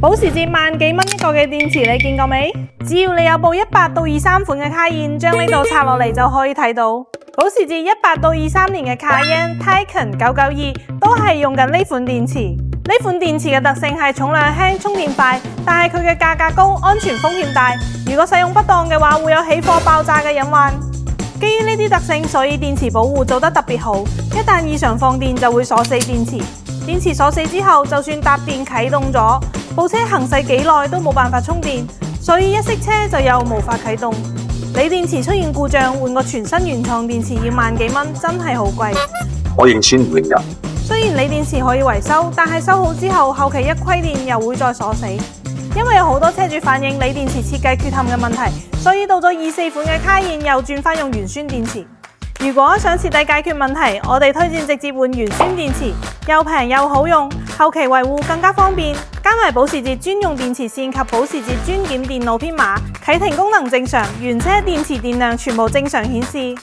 保時捷萬幾蚊一個嘅電池，你見過未？只要你有部18到23款嘅卡宴，將呢度拆落嚟就可以睇到。保時捷18到23年嘅卡宴 Taycan 992都係用緊呢款電池。呢款電池嘅特性係重量輕、充電快，但係佢嘅價格高、安全風險大。如果使用不當嘅話，會有起火爆炸嘅隱患。基於呢啲特性，所以電池保護做得特別好。一旦異常放電，就會鎖死電池。電池鎖死之後，就算搭電啟動咗，部車行駛幾耐都冇辦法充電，所以一熄車就又無法啟動。鋰電池出現故障，換個全新原創電池要萬幾蚊，真係好貴。我認錢唔認人。雖然鋰電池可以維修，但係修好之後，後期一虧電又會再鎖死。因為有好多車主反映鋰電池設計缺陷嘅問題，所以到咗24款嘅卡宴又轉翻用鉛酸電池。如果想徹底解決問題，我哋推薦直接換鉛酸電池，又平又好用，後期維護更加方便。加埋保時捷專用電池線及保時捷專檢電腦編碼，啟停功能正常，原車電池電量全部正常顯示。